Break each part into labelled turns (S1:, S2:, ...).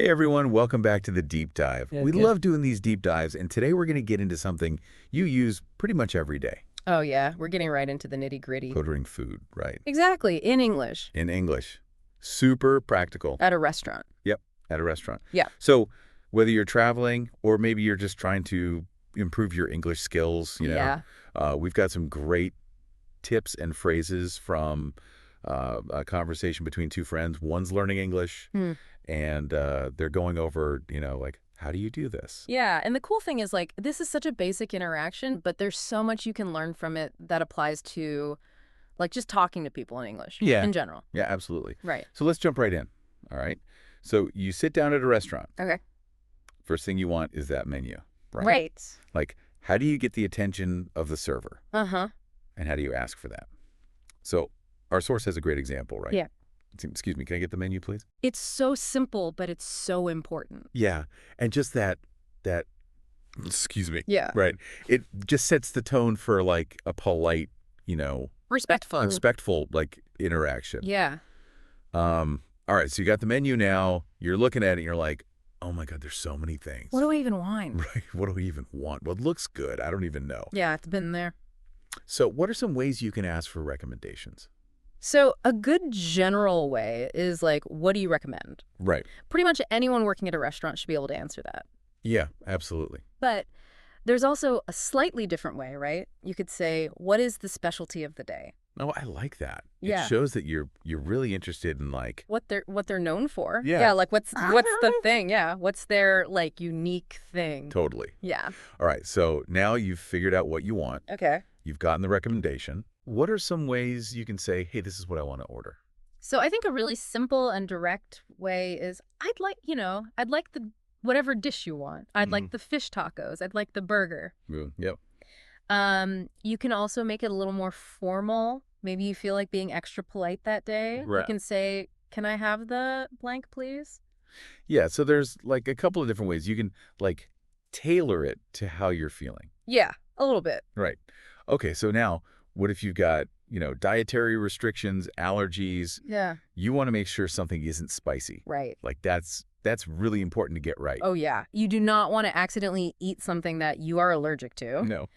S1: Hey everyone, welcome back to the deep dive.
S2: Yeah,
S1: We
S2: good.
S1: love doing these deep dives, and today we're going to get into something you use pretty much every day.
S2: Oh, yeah. We're getting right into the nitty-gritty.
S1: Ordering food, right?
S2: Exactly. In English.
S1: In English. Super practical.
S2: At a restaurant.
S1: Yep, at a restaurant.
S2: Yeah.
S1: So whether you're traveling or maybe you're just trying to improve your English skills,
S2: Yeah.
S1: we've got some great tips and phrases from a conversation between two friends. One's learning English, and they're going over, like, how do you do this?
S2: Yeah. And the cool thing is, like, this is such a basic interaction, but there's so much you can learn from it that applies to, like, just talking to people in English.
S1: Yeah.
S2: In general.
S1: Yeah, absolutely.
S2: Right.
S1: So let's jump right in. All right. So you sit down at a restaurant.
S2: Okay.
S1: First thing you want is that menu, right?
S2: Right.
S1: Like, how do you get the attention of the server?
S2: Uh-huh.
S1: And how do you ask for that? So our source has a great example, right?
S2: Yeah.
S1: Excuse me, can I get the menu, please?
S2: It's so simple, but it's so important.
S1: Yeah. And just that, excuse me.
S2: Yeah.
S1: Right. It just sets the tone for, like, a polite, respectful, like, interaction.
S2: Yeah.
S1: All right. So you got the menu now. You're looking at it and you're like, oh my God, there's so many things.
S2: What do I even want?
S1: Right. What do we even want? What looks good? I don't even know.
S2: Yeah, it's been there.
S1: So what are some ways you can ask for recommendations?
S2: So a good general way is, like, what do you recommend?
S1: Right.
S2: Pretty much anyone working at a restaurant should be able to answer that.
S1: Yeah, absolutely.
S2: But there's also a slightly different way, right? You could say, what is the specialty of the day?
S1: Oh, I like that.
S2: Yeah.
S1: It shows that you're really interested in, like,
S2: What they're known for.
S1: Yeah.
S2: Yeah, like what's the thing? Yeah. What's their, like, unique thing?
S1: totally.
S2: Yeah.
S1: All right. So now you've figured out what you want.
S2: Okay.
S1: You've gotten the recommendation. What are some ways you can say, hey, this is what I want to order?
S2: So I think a really simple and direct way is I'd like the whatever dish you want. I'd like the fish tacos. I'd like the burger.
S1: Yep.
S2: You can also make it a little more formal. Maybe you feel like being extra polite that day.
S1: Right.
S2: You can say, can I have the blank, please?
S1: Yeah. So there's, like, a couple of different ways. You can, like, tailor it to how you're feeling.
S2: Yeah, a little bit.
S1: Right. Okay. So now what if you've got, dietary restrictions, allergies?
S2: Yeah.
S1: You want to make sure something isn't spicy.
S2: Right.
S1: Like, that's really important to get right.
S2: Oh, yeah. You do not want to accidentally eat something that you are allergic to.
S1: No.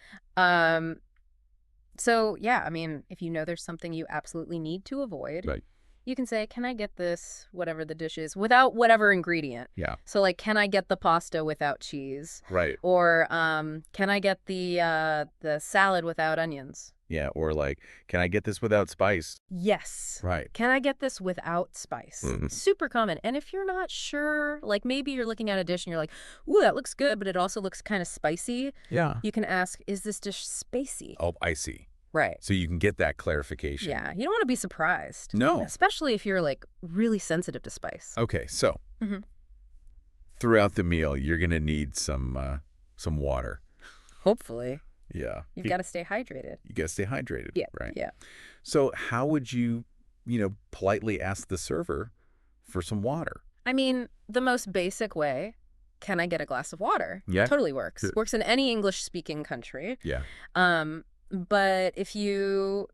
S2: So, yeah, I mean, if you know there's something you absolutely need to avoid,
S1: Right.
S2: you can say, can I get this, whatever the dish is, without whatever ingredient?
S1: Yeah.
S2: So, like, can I get the pasta without cheese?
S1: Right.
S2: Or can I get the salad without onions?
S1: Yeah. Or, like, can I get this without spice?
S2: Yes.
S1: Right.
S2: Can I get this without spice? Super common. And if you're not sure, like maybe you're looking at a dish and you're like, ooh, that looks good, but it also looks kind of spicy.
S1: Yeah.
S2: You can ask, is this dish spicy?
S1: Oh, I see.
S2: Right.
S1: So you can get that clarification.
S2: Yeah. You don't want to be surprised.
S1: No.
S2: Especially if you're, like, really sensitive to spice.
S1: Okay. So
S2: Mhm.
S1: throughout the meal, you're going to need some water.
S2: Hopefully.
S1: Yeah.
S2: You've got to stay hydrated.
S1: You got to stay hydrated.
S2: Yeah.
S1: Right.
S2: Yeah.
S1: So how would you, politely ask the server for some water?
S2: I mean, the most basic way, can I get a glass of water?
S1: Yeah.
S2: Totally works. Works in any English-speaking country.
S1: Yeah.
S2: But if you,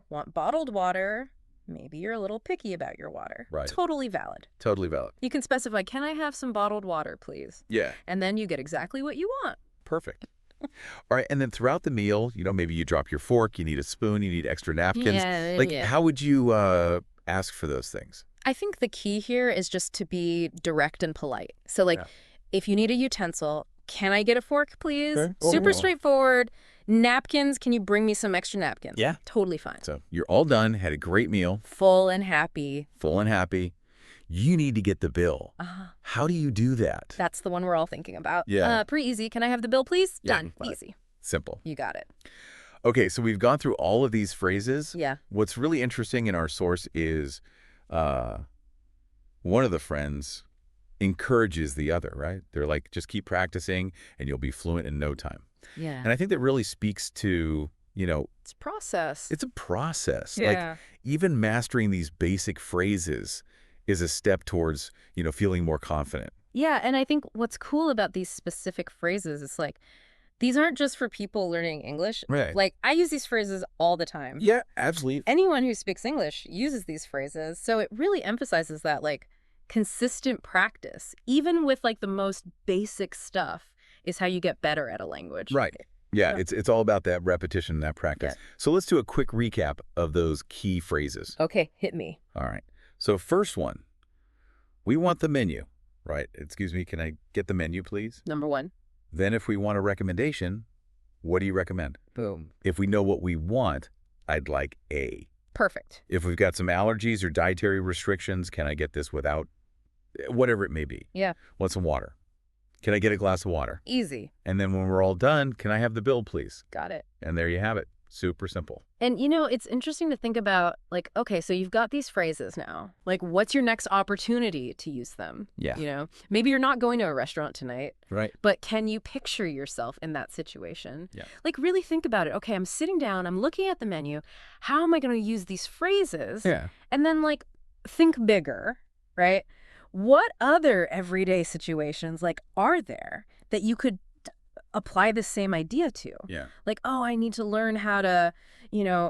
S2: want bottled water, maybe you're a little picky about your water.
S1: Right.
S2: Totally valid.
S1: Totally valid.
S2: You can specify, can I have some bottled water, please?
S1: Yeah.
S2: And then you get exactly what you want.
S1: Perfect. All right. And then throughout the meal, maybe you drop your fork, you need a spoon, you need extra napkins.
S2: Yeah.
S1: How would you ask for those things?
S2: I think the key here is just to be direct and polite. So, like, if you need a utensil, can I get a fork, please?
S1: Okay.
S2: Super straightforward. Napkins, can you bring me some extra napkins?
S1: Yeah.
S2: Totally fine.
S1: So you're all done, had a great meal.
S2: Full and happy.
S1: Full and happy. You need to get the bill. How do you do that?
S2: That's the one we're all thinking about.
S1: Yeah.
S2: Pretty easy. Can I have the bill, please?
S1: Yeah,
S2: Done.
S1: right.
S2: Easy.
S1: Simple.
S2: You got it.
S1: Okay, so we've gone through all of these phrases.
S2: Yeah.
S1: What's really interesting in our source is one of the friends encourages the other, right? They're like, just keep practicing and you'll be fluent in no time.
S2: Yeah.
S1: And I think that really speaks to,
S2: It's process.
S1: it's a process.
S2: Yeah.
S1: Like, even mastering these basic phrases is a step towards, feeling more confident.
S2: Yeah, and I think what's cool about these specific phrases is, like, these aren't just for people learning English.
S1: Right.
S2: Like, I use these phrases all the time.
S1: Yeah, absolutely.
S2: Anyone who speaks English uses these phrases. So it really emphasizes that, like, consistent practice, even with like the most basic stuff, is how you get better at a language.
S1: Right. Yeah,
S2: Yeah.
S1: it's all about that repetition and that practice.
S2: Yeah.
S1: So let's do a quick recap of those key phrases.
S2: Okay, hit me.
S1: All right. So first one, we want the menu, right? Excuse me, can I get the menu, please?
S2: Number one.
S1: Then if we want a recommendation, what do you recommend?
S2: Boom.
S1: If we know what we want, I'd like A.
S2: Perfect.
S1: If we've got some allergies or dietary restrictions, can I get this without, whatever it may be?
S2: Yeah.
S1: Want some water? Can I get a glass of water?
S2: Easy.
S1: And then when we're all done, can I have the bill, please?
S2: Got it.
S1: And there you have it. Super simple.
S2: And, it's interesting to think about, like, okay, so you've got these phrases now. Like, what's your next opportunity to use them?
S1: Yeah.
S2: Maybe you're not going to a restaurant tonight,
S1: Right.
S2: but can you picture yourself in that situation?
S1: Yeah.
S2: Like, really think about it. Okay, I'm sitting down, I'm looking at the menu. How am I going to use these phrases?
S1: Yeah.
S2: And then, like, think bigger, right? What other everyday situations, like, are there that you could apply the same idea to?
S1: Yeah.
S2: Like, oh, I need to learn how to,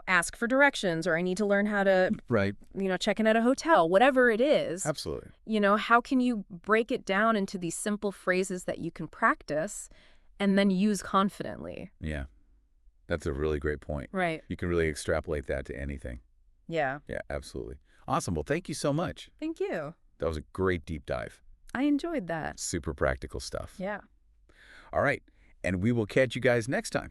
S2: ask for directions, or I need to learn how to,
S1: Right.
S2: check in at a hotel, whatever it is.
S1: Absolutely.
S2: How can you break it down into these simple phrases that you can practice and then use confidently?
S1: Yeah. That's a really great point.
S2: Right.
S1: You can really extrapolate that to anything.
S2: Yeah.
S1: Yeah, absolutely. Awesome. Well, thank you so much.
S2: Thank you.
S1: That was a great deep dive.
S2: I enjoyed that.
S1: Super practical stuff.
S2: Yeah.
S1: All right. And we will catch you guys next time.